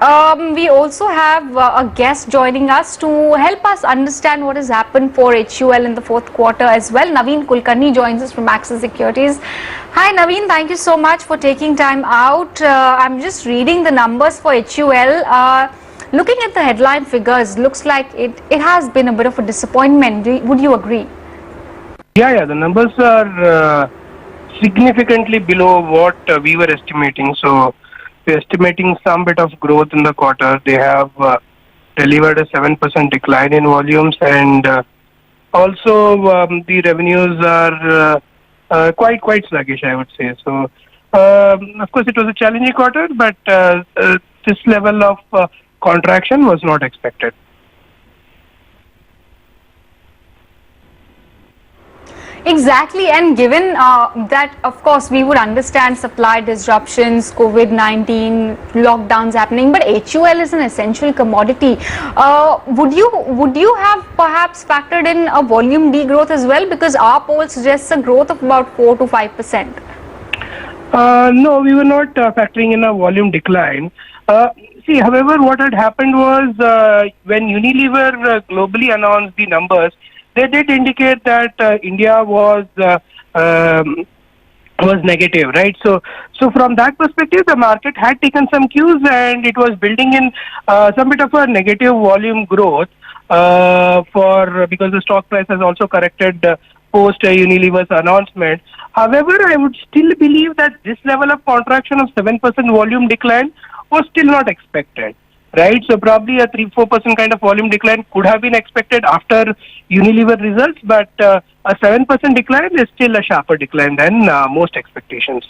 We also have a guest joining us to help us understand what has happened for HUL in the fourth quarter as well. Naveen Kulkarni joins us from Axis Securities. Hi Naveen, thank you so much for taking time out. I'm just reading the numbers for HUL. Looking at the headline figures, looks like it has been a bit of a disappointment. Would you agree? Yeah, the numbers are significantly below what we were estimating. So we're estimating some bit of growth in the quarter. They have delivered a 7% decline in volumes, and also the revenues are quite sluggish, I would say. So of course, it was a challenging quarter, but this level of contraction was not expected. Exactly, and given that, of course, we would understand supply disruptions, COVID-19, lockdowns happening, but HUL is an essential commodity. Would you have perhaps factored in a volume degrowth as well? Because our poll suggests a growth of about 4 to 5%. No, we were not factoring in a volume decline. See, however, what had happened was when Unilever globally announced the numbers, they did indicate that India was negative, right? So from that perspective, the market had taken some cues, and it was building in some bit of a negative volume growth for because the stock price has also corrected post Unilever's announcement. However, I would still believe that this level of contraction of 7% volume decline was still not expected, right? So probably a 3-4% kind of volume decline could have been expected after Unilever results, but a 7% decline is still a sharper decline than most expectations.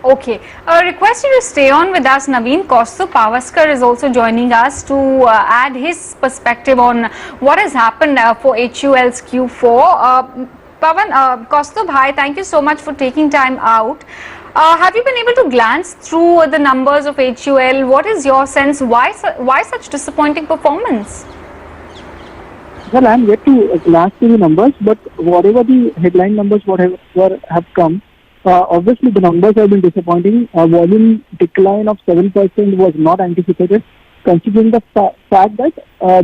Okay, a request you to stay on with us. Naveen Kaustubh Pavaskar is also joining us to add his perspective on what has happened for HUL's Q4. Kaustubh, hi, thank you so much for taking time out. Have you been able to glance through the numbers of HUL? What is your sense? Why such disappointing performance? Well, I'm yet to glance through the numbers, but whatever the headline numbers have come, obviously the numbers have been disappointing. A volume decline of 7% was not anticipated, considering the fact that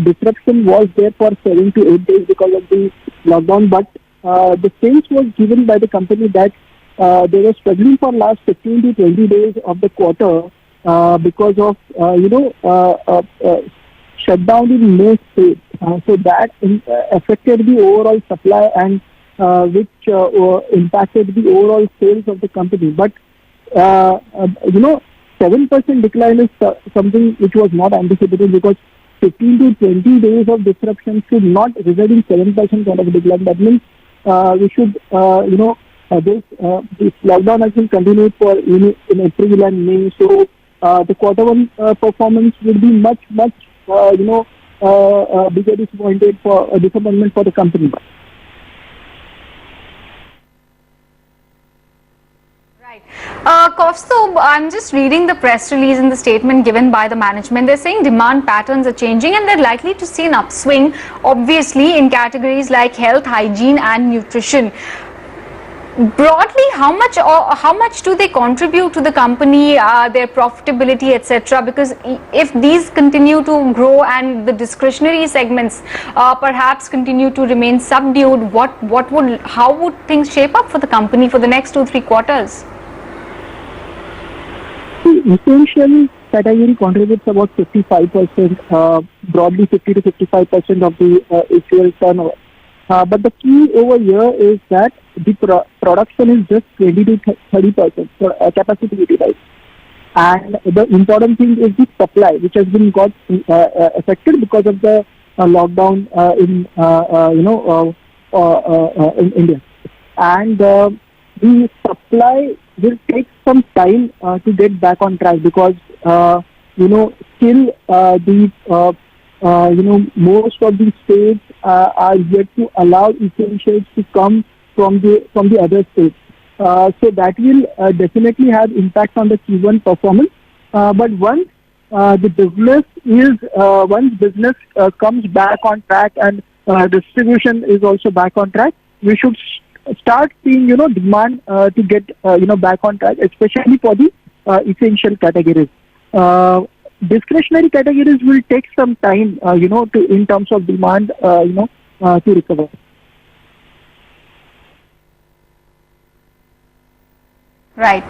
disruption was there for 7 to 8 days because of the lockdown. But the sense was given by the company that they were struggling for last 15 to 20 days of the quarter because of shutdown in most states. So that affected the overall supply and which impacted the overall sales of the company. But 7% decline is something which was not anticipated, because 15 to 20 days of disruption should not result in 7% kind of decline. That means we should, this lockdown has been continued for in April and May. So the quarter one performance will be much bigger disappointment for the company. Kaustubh, I'm just reading the press release and the statement given by the management. They're saying demand patterns are changing and they're likely to see an upswing, obviously, in categories like health, hygiene and nutrition. Broadly, how much do they contribute to the company, their profitability, etc.? Because if these continue to grow and the discretionary segments perhaps continue to remain subdued, how would things shape up for the company for the next 2-3 quarters? Essential category contributes about 55%, broadly 50 to 55% of the HUL turnover. But the key over here is that the production is just 20 to 30% capacity utilized. And the important thing is the supply, which has been got affected because of the lockdown in India. And the supply will take some time to get back on track, because still most of the states are yet to allow essentials to come from the other states. So that will definitely have impact on the Q1 performance. But once business comes back on track and distribution is also back on track, we should start seeing demand to get back on track, especially for the essential categories. Discretionary categories will take some time, to in terms of demand, to recover. Right.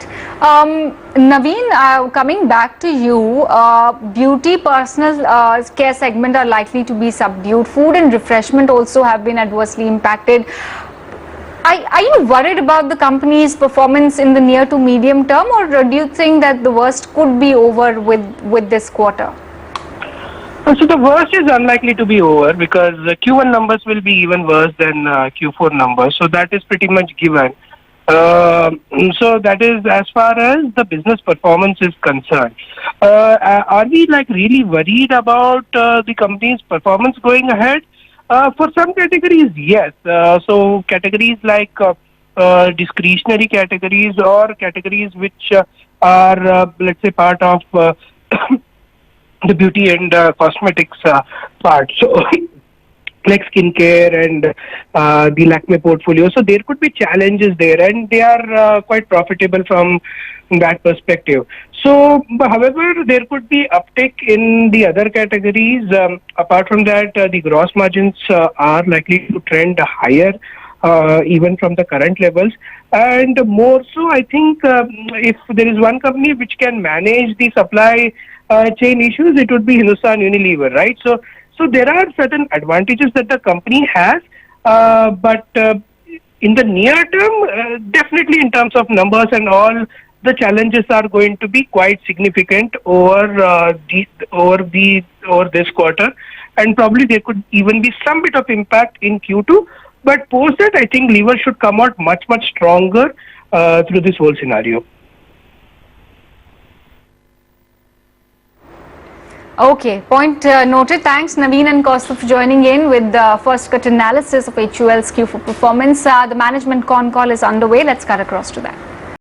Naveen, coming back to you, beauty, personal care segment are likely to be subdued. Food and refreshment also have been adversely impacted. Are you worried about the company's performance in the near to medium term, or do you think that the worst could be over with this quarter? So the worst is unlikely to be over because Q1 numbers will be even worse than Q4 numbers. So that is pretty much given. So that is as far as the business performance is concerned. Are we really worried about the company's performance going ahead? For some categories, yes. So categories like discretionary categories or categories which are, let's say, part of the beauty and cosmetics part. So like skincare and the Lakme portfolio. So there could be challenges there, and they are quite profitable from that perspective. So, however, there could be uptick in the other categories. Apart from that, the gross margins are likely to trend higher, even from the current levels. And more so, I think if there is one company which can manage the supply chain issues, it would be Hindustan Unilever, right? So there are certain advantages that the company has, but in the near term, definitely in terms of numbers and all, the challenges are going to be quite significant over this quarter, and probably there could even be some bit of impact in Q2. But post that, I think Lever should come out much stronger through this whole scenario. Okay, point noted. Thanks Naveen and Kaustubh for joining in with the first cut analysis of HUL's Q4 performance. The management con call is underway. Let's cut across to that.